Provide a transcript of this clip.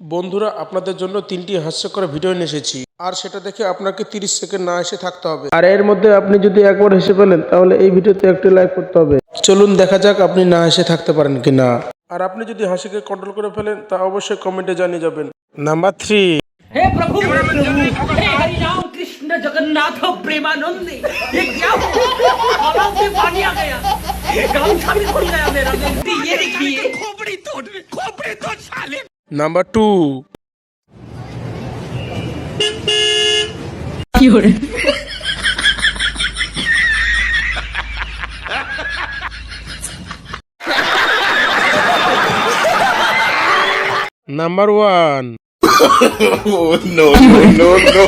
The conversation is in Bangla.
বন্ধুরা, আপনাদের জন্য 3টি হাস্যকর ভিডিও নিয়ে এসেছি, আর সেটা দেখে আপনাকে 30 সেকেন্ড না এসে থাকতে হবে। আর এর মধ্যে আপনি যদি একবার হেসে ফেলেন তাহলে এই ভিডিওতে একটি লাইক করতে হবে। চলুন দেখা যাক আপনি না এসে থাকতে পারেন কিনা। আর আপনি যদি হাসিকে কন্ট্রোল করে ফেলেন তা অবশ্যই কমেন্টে জানিয়ে যাবেন। নাম্বার 3। हे प्रभु हे हरि राम कृष्ण जगन्नाथ प्रेमानंदी ये क्या हुआ गलाव में पानी आ गया गमछा भी खुल गया मेरा गलती ये देखिए खोपड़ी तोड़ साले number 2। Number 1। Oh, no, no, no, no.